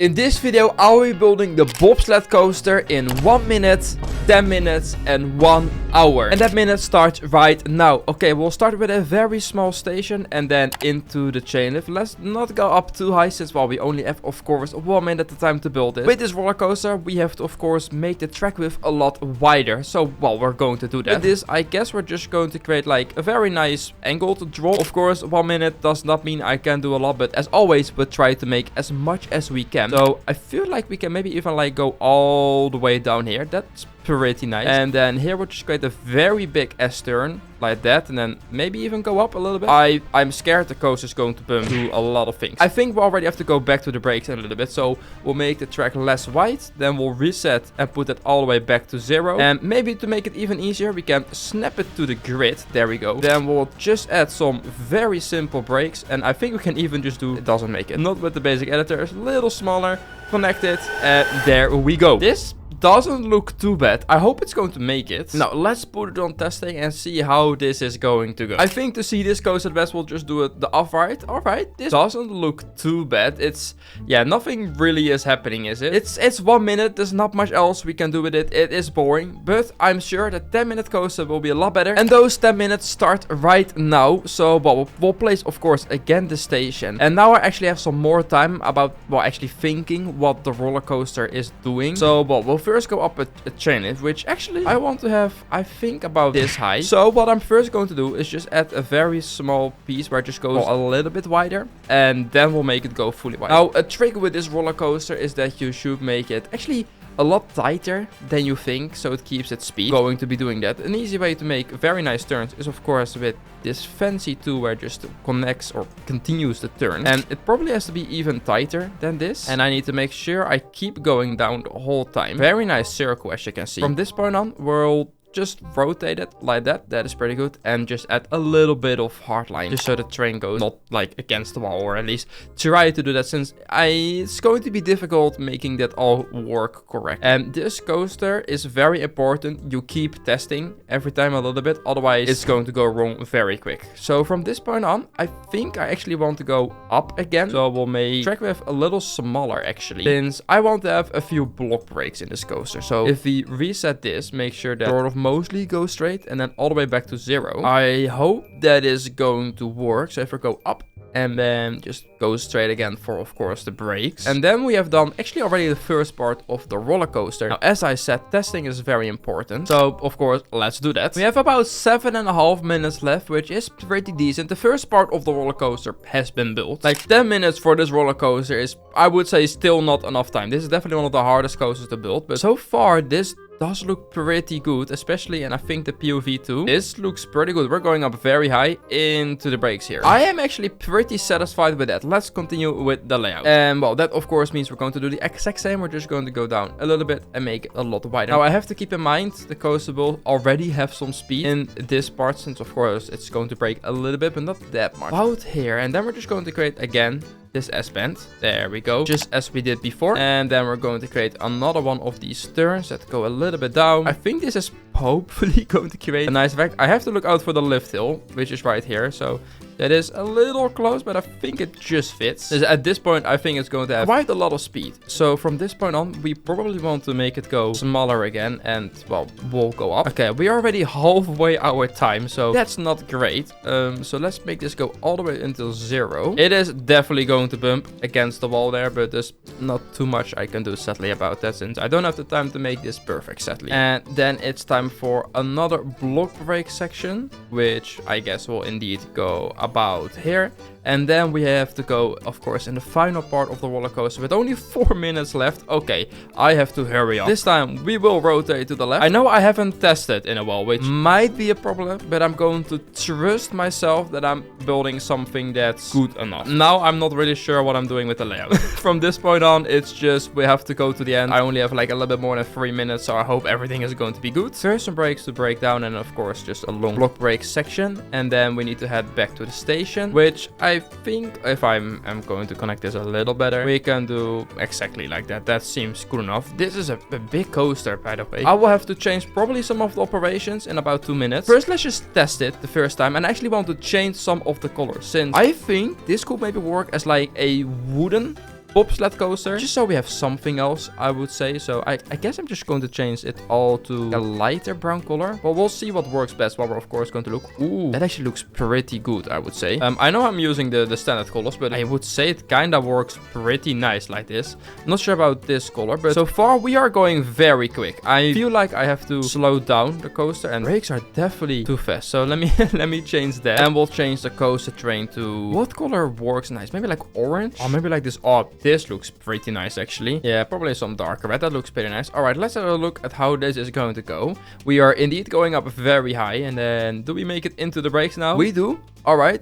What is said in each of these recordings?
In this video, I'll be building the bobsled coaster in 1 minute, 10 minutes and 1 hour. And that minute starts right now. Okay, we'll start with a very small station and then into the chain lift. Let's not go up too high since, well, we only have, of course, 1 minute at the time to build it. With this roller coaster, we have to, of course, make the track width a lot wider. So, well, we're going to do that. With this, I guess we're just going to create like a very nice angled drop. Of course, 1 minute does not mean I can do a lot, but as always, we'll try to make as much as we can. So I feel like we can maybe even like go all the way down here. That's pretty nice. And then here we'll just create a very big S-turn like that, and then maybe even go up a little bit. I'm scared the coaster is going to bump to a lot of things. I think we already have to go back to the brakes a little bit, so we'll make the track less wide, then we'll reset and put it all the way back to 0. And maybe to make it even easier, we can snap it to the grid. There we go. Then we'll just add some very simple brakes, and I think we can even just do, it doesn't make it, not with the basic editor, it's a little smaller, connect it, and there we go. This doesn't look too bad. I hope it's going to make it. Now, let's put it on testing and see how this is going to go. I think to see this coaster the best, we'll just do it the off-ride. Alright, this doesn't look too bad. It's, yeah, nothing really is happening, is it? It's 1 minute. There's not much else we can do with it. It is boring, but I'm sure the 10-minute coaster will be a lot better. And those 10 minutes start right now. So, well, we'll place, of course, again the station. And now I actually have some more time about, well, actually thinking what the roller coaster is doing. So, well, we'll first go up a chain lift, which actually I want to have, I think, about this high. So what I'm first going to do is just add a very small piece where it just goes a little bit wider, and then we'll make it go fully wide. Now, a trick with this roller coaster is that you should make it actually a lot tighter than you think, so it keeps its speed. Going to be doing that. An easy way to make very nice turns is, of course, with this fancy tool where it just connects or continues the turn. And it probably has to be even tighter than this. And I need to make sure I keep going down the whole time. Very nice circle, as you can see. From this point on, we'll just rotate it like that. That is pretty good. And just add a little bit of hardline, just so the train goes not like against the wall, or at least try to do that, since it's going to be difficult making that all work correct. And this coaster is very important. You keep testing every time a little bit, otherwise it's going to go wrong very quick. So from this point on, I think I actually want to go up again. So we'll make track width a little smaller actually, since I want to have a few block brakes in this coaster. So if we reset this, make sure that sort of mostly go straight and then all the way back to 0. I hope that is going to work. So if we go up and then just go straight again for, of course, the brakes. And then we have done actually already the first part of the roller coaster. Now, as I said, testing is very important. So, of course, let's do that. We have about 7.5 minutes left, which is pretty decent. The first part of the roller coaster has been built. Like 10 minutes for this roller coaster is, I would say, still not enough time. This is definitely one of the hardest coasters to build. But so far, this does look pretty good, especially, and I think the POV too. This looks pretty good. We're going up very high into the brakes here. I am actually pretty satisfied with that. Let's continue with the layout. And well, that of course means we're going to do the exact same. We're just going to go down a little bit and make it a lot wider. Now I have to keep in mind the coaster will already have some speed in this part, since of course it's going to brake a little bit, but not that much. Out here, and then we're just going to create again this S-bend. There we go. Just as we did before. And then we're going to create another one of these turns that go a little bit down. I think this is hopefully going to create a nice effect. I have to look out for the lift hill, which is right here. So that is a little close, but I think it just fits. At this point, I think it's going to have quite a lot of speed. So from this point on, we probably want to make it go smaller again. And, well, we'll go up. Okay, we're already halfway our time, so that's not great. So let's make this go all the way until 0. It is definitely going to bump against the wall there, but there's not too much I can do, sadly, about that, since I don't have the time to make this perfect, sadly. And then it's time for another block brake section, which I guess will indeed go about here. And then we have to go, of course, in the final part of the roller coaster with only 4 minutes left. Okay, I have to hurry up. This time we will rotate to the left. I know I haven't tested in a while, which might be a problem, but I'm going to trust myself that I'm building something that's good enough. Now I'm not really sure what I'm doing with the layout. From this point on, it's just we have to go to the end. I only have like a little bit more than 3 minutes, so I hope everything is going to be good. First some brakes to break down, and of course just a long block brake section. And then we need to head back to the station, which I think if I'm going to connect this a little better, we can do exactly like that. That seems good enough. This is a big coaster, by the way. I will have to change probably some of the operations in about 2 minutes. First, let's just test it the first time, and I actually want to change some of the colors, since I think this could maybe work as like a wooden bobsled coaster, just so we have something else, I would say. So I guess I'm just going to change it all to a lighter brown color. Well, we'll see what works best while we're, of course, going to look. Ooh, that actually looks pretty good, I would say. I know I'm using the standard colors, but I would say it kind of works pretty nice like this. I'm not sure about this color, but so far we are going very quick. I feel like I have to slow down the coaster, and brakes are definitely too fast. So let me let me change that, and we'll change the coaster train to what color works nice? Maybe like orange, or maybe like this. Oh, this looks pretty nice actually. Yeah, probably some darker red. That looks pretty nice. All right, let's have a look at how this is going to go. We are indeed going up very high, and then do we make it into the brakes now? We do. All right,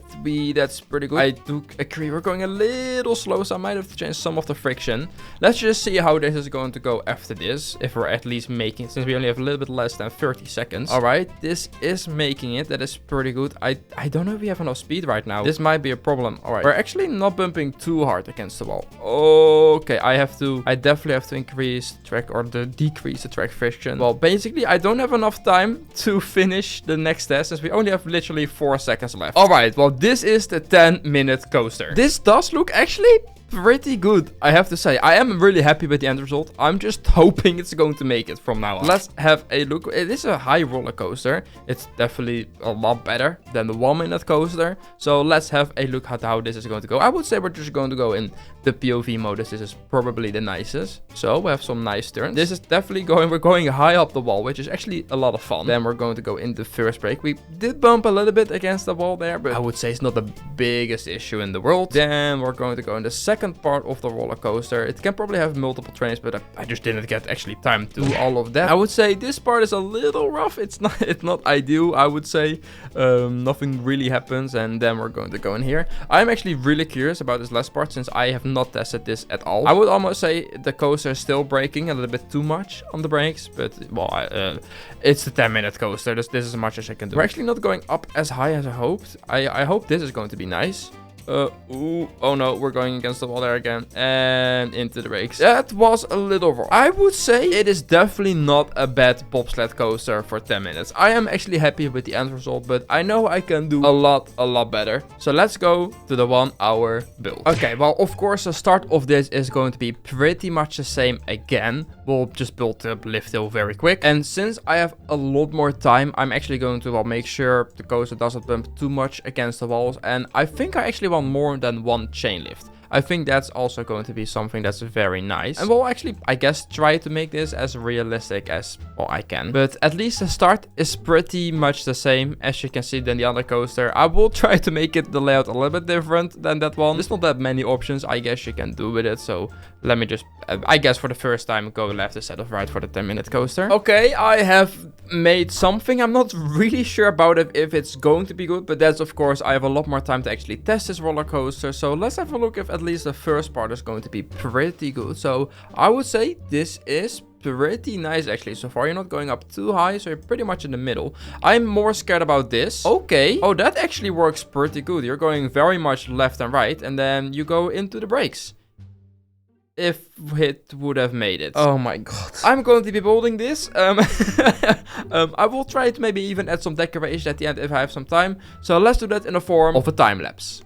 that's pretty good. I do agree we're going a little slow, so I might have to change some of the friction. Let's just see how this is going to go after this, if we're at least making it, since we only have a little bit less than 30 seconds. All right, this is making it. That is pretty good. I don't know if we have enough speed right now. This might be a problem. All right, we're actually not bumping too hard against the wall. Okay, I definitely have to increase track or decrease the track friction. Well, basically, I don't have enough time to finish the next test, since we only have literally 4 seconds left. Alright, well, this is the 10-minute coaster. This does look actually pretty good, I have to say. I am really happy with the end result. I'm just hoping it's going to make it from now on. Let's have a look. It is a high roller coaster. It's definitely a lot better than the 1-minute coaster. So let's have a look at how this is going to go. I would say we're just going to go in the POV mode. This is probably the nicest. So we have some nice turns. This is definitely we're going high up the wall, which is actually a lot of fun. Then we're going to go in the first break. We did bump a little bit against the wall there, but I would say it's not the biggest issue in the world. Then we're going to go in the second part of the roller coaster. It can probably have multiple trains, but I just didn't get actually time to do all of that. I would say this part is a little rough. It's not ideal, I would say. Nothing really happens, and then we're going to go in here. I'm actually really curious about this last part, since I have not tested this at all. I would almost say the coaster is still braking a little bit too much on the brakes, but well, it's the 10-minute coaster. This is as much as I can do. We're actually not going up as high as I hoped. I hope this is going to be nice. Oh no, we're going against the wall there again, and into the brakes. That was a little rough. I would say it is definitely not a bad bobsled coaster for 10 minutes. I am actually happy with the end result, but I know I can do a lot better. So let's go to the 1-hour build. Okay, well, of course, the start of this is going to be pretty much the same again. We'll just build the lift hill very quick. And since I have a lot more time, I'm actually going to, well, make sure the coaster doesn't bump too much against the walls. And I think I actually want more than one chain lift. I think that's also going to be something that's very nice. And we'll actually, I guess, try to make this as realistic as, well, I can. But at least the start is pretty much the same, as you can see, than the other coaster. I will try to make it the layout a little bit different than that one. There's not that many options, I guess, you can do with it. So let me just, I guess, for the first time, go left instead of right for the 10-minute coaster. Okay, I have made something. I'm not really sure about it, if it's going to be good. But that's, of course, I have a lot more time to actually test this roller coaster. So let's have a look if at least the first part is going to be pretty good. So I would say this is pretty nice actually. So far, you're not going up too high, so you're pretty much in the middle. I'm more scared about this. Okay. Oh, that actually works pretty good. You're going very much left and right, and then you go into the brakes. If it would have made it. Oh my god. I'm going to be building this. I will try to maybe even add some decoration at the end if I have some time. So let's do that in the form of a time lapse.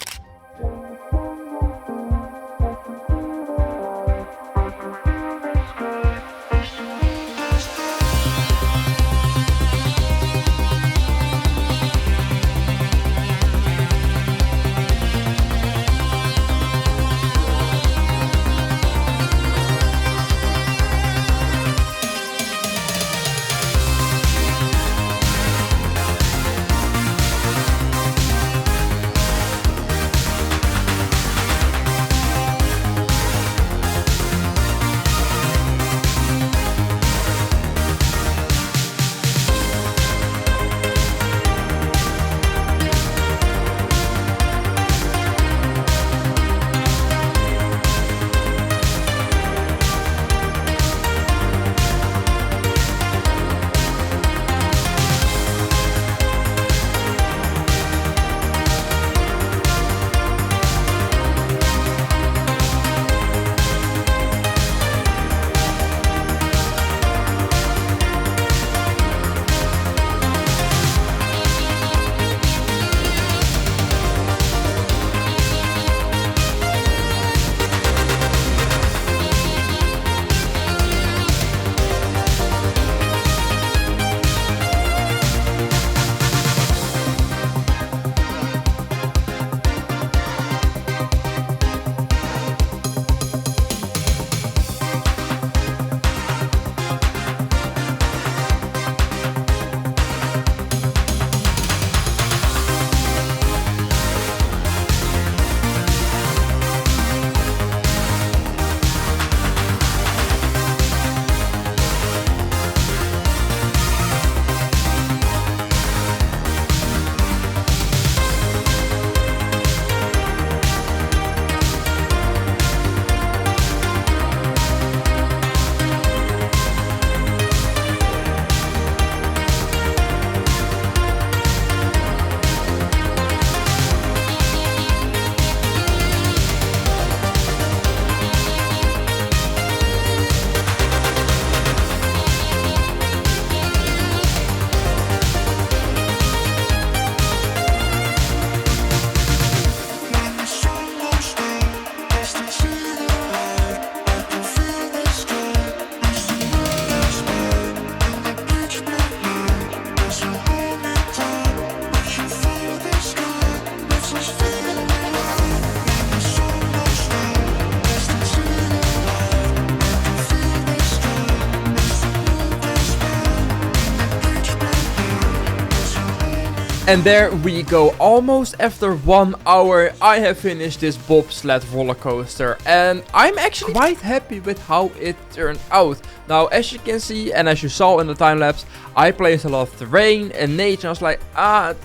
And there we go. Almost after 1 hour, I have finished this bobsled roller coaster. And I'm actually quite happy with how it turned out. Now, as you can see, and as you saw in the time lapse, I placed a lot of terrain and nature. I was like,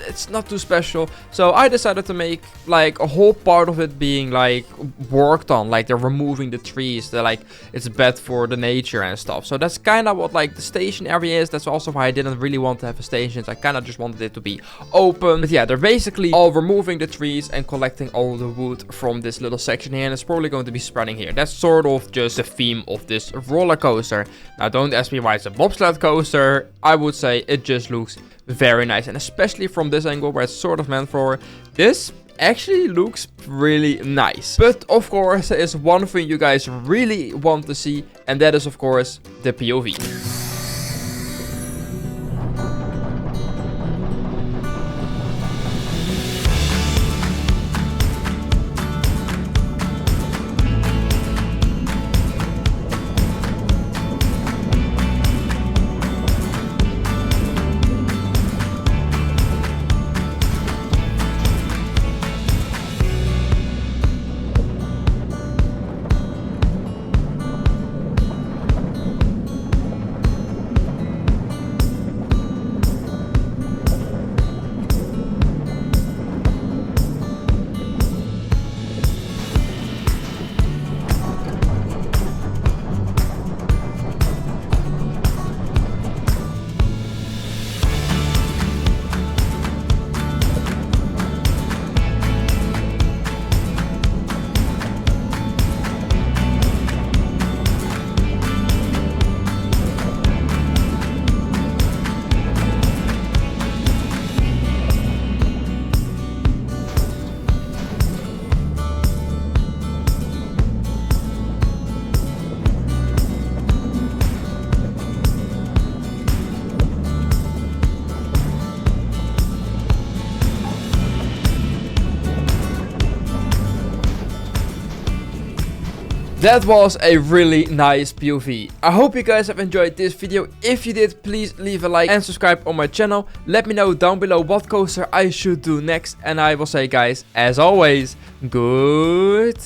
it's not too special. So I decided to make like a whole part of it being like worked on. Like they're removing the trees. They're like, it's bad for the nature and stuff. So that's kind of what like the station area is. That's also why I didn't really want to have a station. I kind of just wanted it to be open. But yeah, they're basically all removing the trees and collecting all the wood from this little section here. And it's probably going to be spreading here. That's sort of just the theme of this roller coaster. Now, don't ask me why it's a bobsled coaster. I would say it just looks very nice. And especially from this angle where it's sort of meant for, this actually looks really nice. But of course, there is one thing you guys really want to see. And that is, of course, the POV. That was a really nice POV. I hope you guys have enjoyed this video. If you did, please leave a like and subscribe on my channel. Let me know down below what coaster I should do next. And I will say, guys, as always, goodbye.